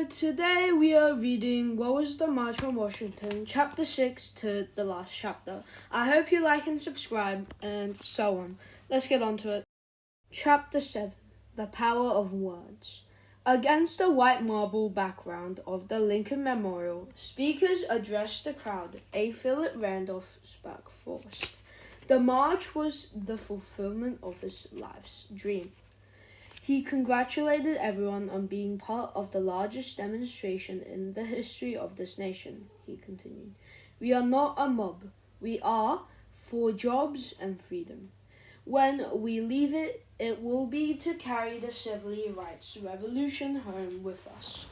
today we are reading What Was the March on Washington, chapter 6 to the last chapter. I hope you like and subscribe, and so on. Let's get on to it. Chapter 7, The Power of Words. Against the white marble background of the Lincoln Memorial, speakers addressed the crowd. A. Philip Randolph spoke first. The march was the fulfillment of his life's dream. He congratulated everyone on being part of the largest demonstration in the history of this nation, he continued. We are not a mob. We are for jobs and freedom. When we leave it, it will be to carry the civil rights revolution home with us.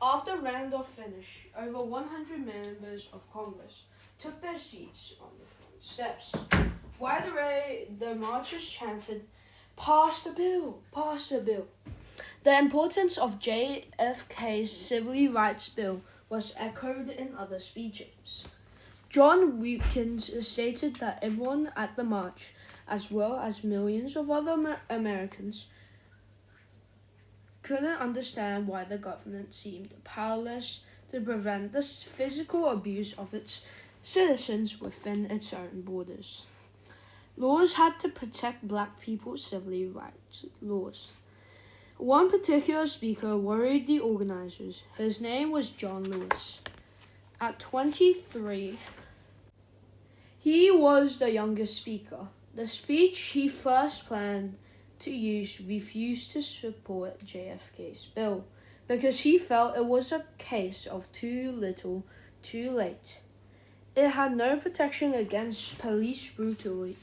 After Randolph finished, over 100 members of Congress took their seats on the front steps. While the marchers chanted, "Pass the bill! Pass the bill!" The importance of JFK's Civil Rights Bill was echoed in other speeches. John Wilkins stated that everyone at the march, as well as millions of other Americans, couldn't understand why the government seemed powerless to prevent the physical abuse of its citizens within its own borders. Laws had to protect black people's civil rights laws. One particular speaker worried the organizers. His name was John Lewis. At 23, he was the youngest speaker. The speech he first planned to use refused to support JFK's bill because he felt it was a case of too little, too late. It had no protection against police brutality,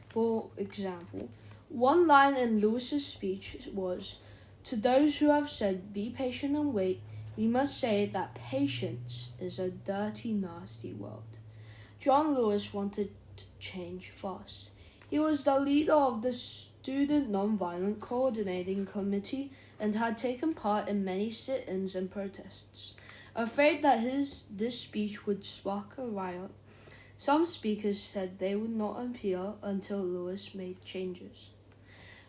for example. One line in Lewis's speech was, "To those who have said, 'Be patient and wait,' we must say that patience is a dirty, nasty word." John Lewis wanted to change fast. He was the leader of the Student Nonviolent Coordinating Committee and had taken part in many sit-ins and protests. Afraid that this speech would spark a riot, some speakers said they would not appear until Lewis made changes.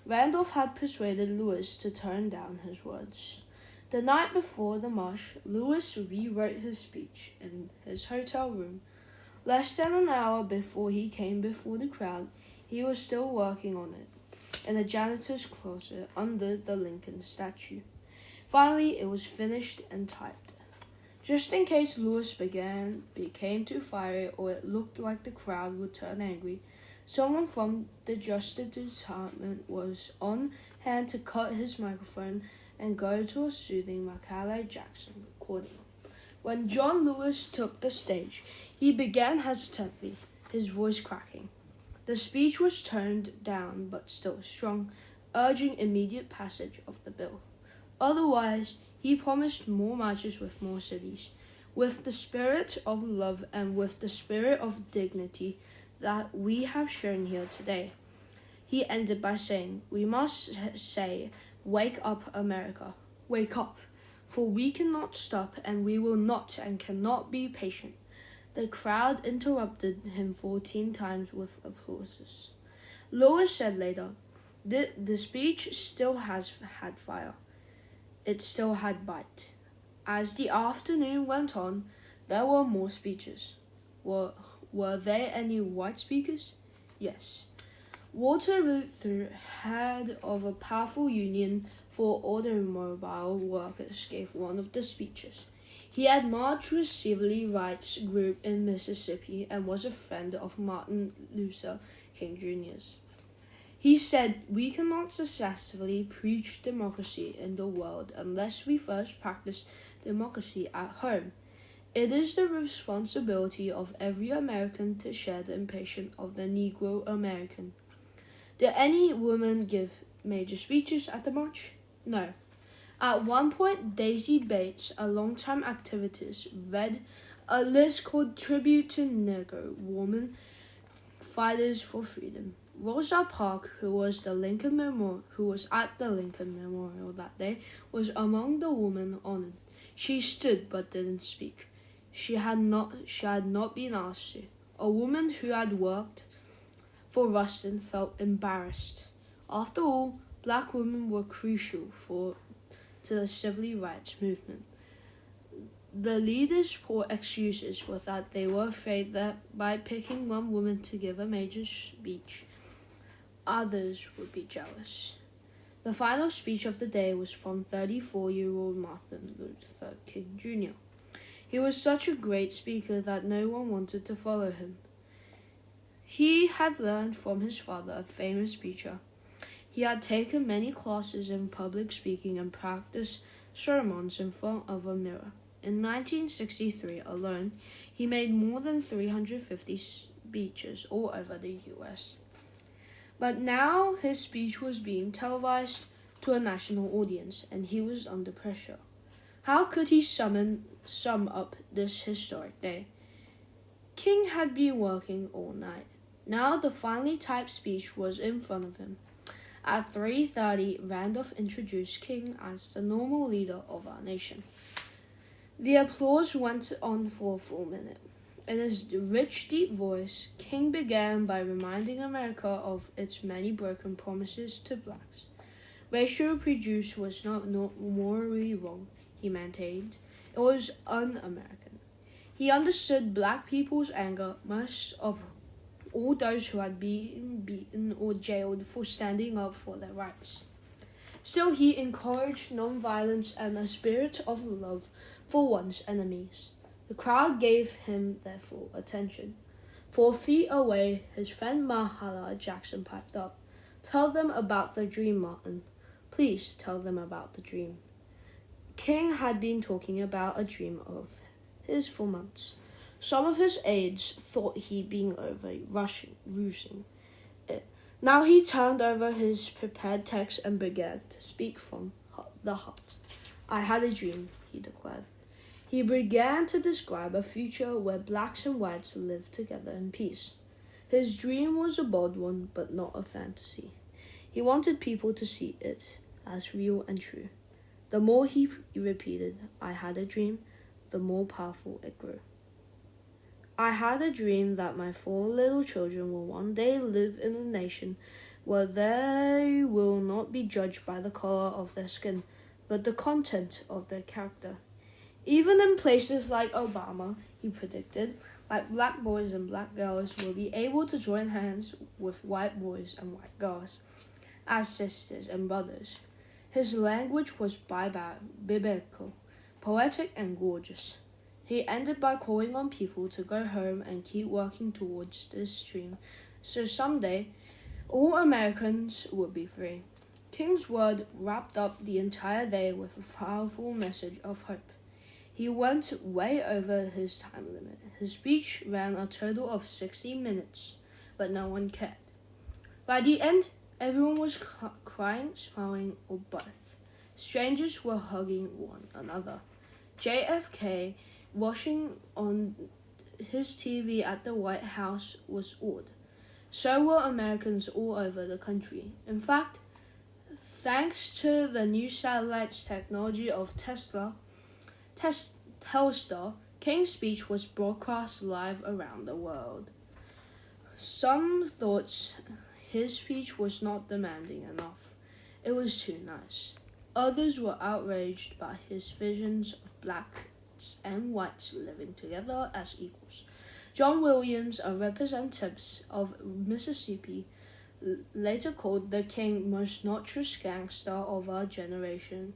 Randolph had persuaded Lewis to turn down his words. The night before the march, Lewis rewrote his speech in his hotel room. Less than an hour before he came before the crowd, he was still working on it, in a janitor's closet under the Lincoln statue. Finally, it was finished and typed. Just in case Lewis became too fiery or it looked like the crowd would turn angry, someone from the Justice Department was on hand to cut his microphone and go to a soothing Michael Jackson recording. When John Lewis took the stage, he began hesitantly, his voice cracking. The speech was toned down but still strong, urging immediate passage of the bill. Otherwise, he promised more marches with more cities, with the spirit of love and with the spirit of dignity that we have shown here today. He ended by saying, "We must say, 'Wake up, America. Wake up, for we cannot stop and we will not and cannot be patient.'" The crowd interrupted him 14 times with applauses. Lewis said later, the speech still had fire. It still had bite. As the afternoon went on, there were more speeches. Were there any white speakers? Yes. Walter Reuther, head of a powerful union for automobile workers, gave one of the speeches. He had marched with civil rights group in Mississippi and was a friend of Martin Luther King Jr.'s. He said, "We cannot successfully preach democracy in the world unless we first practice democracy at home. It is the responsibility of every American to share the impatience of the Negro American." Did any women give major speeches at the march? No. At one point, Daisy Bates, a longtime activist, read a list called "Tribute to Negro Women Fighters for Freedom." Rosa Parks, who was at the Lincoln Memorial that day, was among the women honored. She stood but didn't speak. She had not been asked to. A woman who had worked for Rustin felt embarrassed. After all, black women were crucial for to the civil rights movement. The leaders' poor excuses were that they were afraid that by picking one woman to give a major speech, others would be jealous. The final speech of the day was from 34-year-old Martin Luther King Jr. He was such a great speaker that no one wanted to follow him. He had learned from his father, a famous preacher. He had taken many classes in public speaking and practiced sermons in front of a mirror. In 1963 alone, he made more than 350 speeches all over the U.S. But now his speech was being televised to a national audience, and he was under pressure. How could he sum up this historic day? King had been working all night. Now the finely typed speech was in front of him. At 3:30, Randolph introduced King as the normal leader of our nation. The applause went on for a full minute. In his rich, deep voice, King began by reminding America of its many broken promises to blacks. Racial prejudice was not morally wrong, he maintained. It was un-American. He understood black people's anger, most of all those who had been beaten or jailed for standing up for their rights. Still, he encouraged non-violence and a spirit of love for one's enemies. The crowd gave him their full attention. 4 feet away, his friend Mahalia Jackson piped up. "Tell them about the dream, Martin. Please tell them about the dream." King had been talking about a dream of his for months. Some of his aides thought he'd been overrushing it. Now he turned over his prepared text and began to speak from the heart. "I had a dream," he declared. He began to describe a future where blacks and whites lived together in peace. His dream was a bold one, but not a fantasy. He wanted people to see it as real and true. The more he repeated, "I had a dream," the more powerful it grew. "I had a dream that my 4 little children will one day live in a nation where they will not be judged by the color of their skin, but the content of their character. Even in places like Obama," he predicted, "like black boys and black girls will be able to join hands with white boys and white girls as sisters and brothers." His language was biblical, poetic, and gorgeous. He ended by calling on people to go home and keep working towards this dream, so someday all Americans would be free. King's word wrapped up the entire day with a powerful message of hope. He went way over his time limit. His speech ran a total of 60 minutes, but no one cared. By the end, everyone was crying, smiling, or both. Strangers were hugging one another. JFK, watching on his TV at the White House, was awed. So were Americans all over the country. In fact, thanks to the new satellites technology of Telstar, King's speech was broadcast live around the world. Some thought his speech was not demanding enough. It was too nice. Others were outraged by his visions of blacks and whites living together as equals. John Williams, a representative of Mississippi, later called the King most notorious gangster of our generation.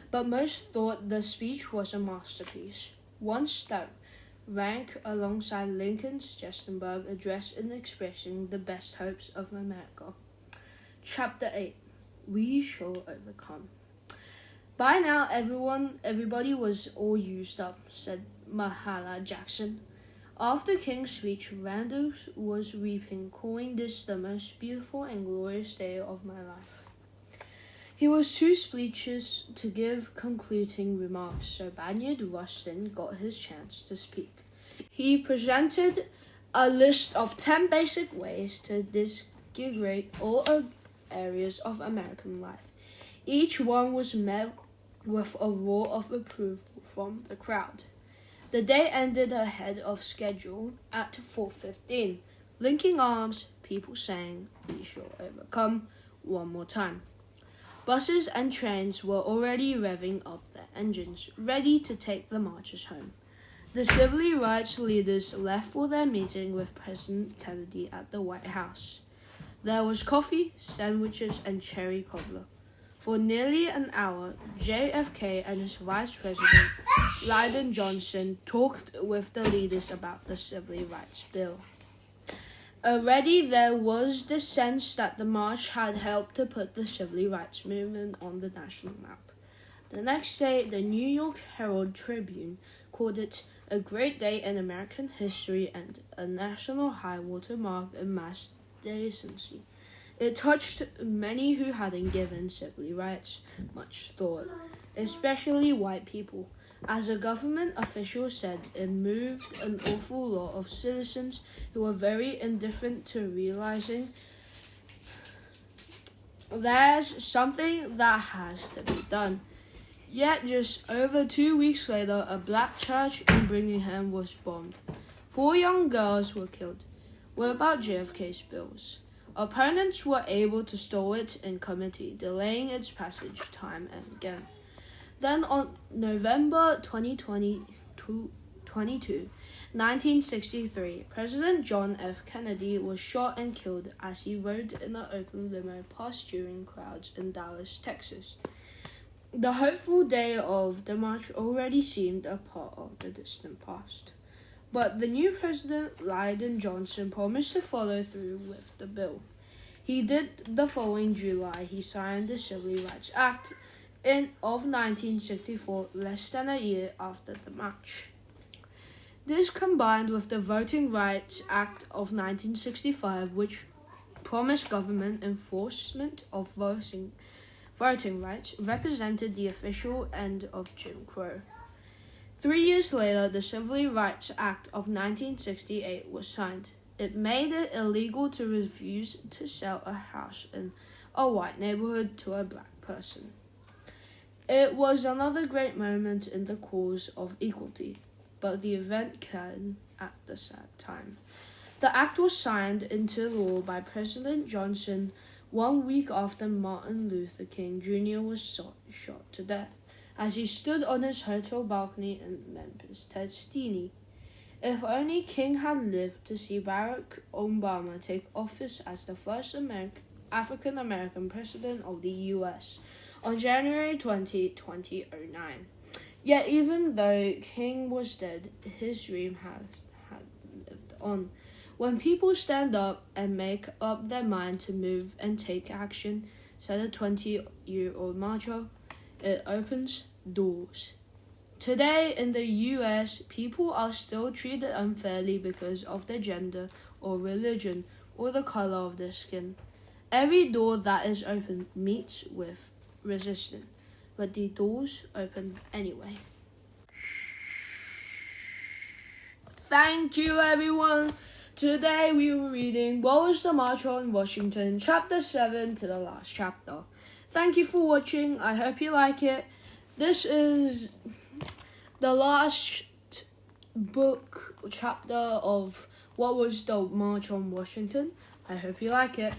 But most thought the speech was a masterpiece, one that ranked alongside Lincoln's Gettysburg Address in expressing the best hopes of America. Chapter 8. We Shall Overcome. "By now, everybody was all used up," said Mahalia Jackson. After King's speech, Randolph was weeping, calling this the most beautiful and glorious day of my life. He was too speechless to give concluding remarks, so Bayard Rustin got his chance to speak. He presented a list of 10 basic ways to integrate all areas of American life. Each one was met with a roar of approval from the crowd. The day ended ahead of schedule at 4:15. Linking arms, people sang, "We shall overcome," one more time. Buses and trains were already revving up their engines, ready to take the marchers home. The civil rights leaders left for their meeting with President Kennedy at the White House. There was coffee, sandwiches, and cherry cobbler. For nearly an hour, JFK and his Vice President, Lyndon Johnson, talked with the leaders about the Civil Rights Bill. Already there was the sense that the march had helped to put the civil rights movement on the national map. The next day, the New York Herald Tribune called it a great day in American history and a national high-water mark in mass decency. It touched many who hadn't given civil rights much thought, especially white people. As a government official said, it moved an awful lot of citizens who were very indifferent to realizing there's something that has to be done. Yet just over 2 weeks later, a black church in Birmingham was bombed. 4 young girls were killed. What about JFK's bills? Opponents were able to stall it in committee, delaying its passage time and again. Then on November 22, 1963, President John F. Kennedy was shot and killed as he rode in an open limo past cheering crowds in Dallas, Texas. The hopeful day of the march already seemed a part of the distant past. But the new president, Lyndon Johnson, promised to follow through with the bill. He did. The following July. He signed the Civil Rights Act of 1964, less than a year after the march. This combined with the Voting Rights Act of 1965, which promised government enforcement of voting rights, represented the official end of Jim Crow. 3 years later, the Civil Rights Act of 1968 was signed. It made it illegal to refuse to sell a house in a white neighborhood to a black person. It was another great moment in the cause of equality, but the event came at the sad time. The act was signed into law by President Johnson 1 week after Martin Luther King Jr. was shot to death as he stood on his hotel balcony in Memphis, Tennessee. If only King had lived to see Barack Obama take office as the first African-American president of the U.S. on January 20, 2009. Yet even though King was dead, his dream had lived on. When people stand up and make up their mind to move and take action, said a 20-year-old marcher, it opens doors. Today in the U.S., people are still treated unfairly because of their gender or religion or the color of their skin. Every door that is opened meets with resistance, but the doors open anyway. Thank you, everyone. Today we were reading What Was the March on Washington, Chapter 7 to the last chapter. Thank you for watching. I hope you like it. This is the last book or chapter of What Was the March on Washington. I hope you like it.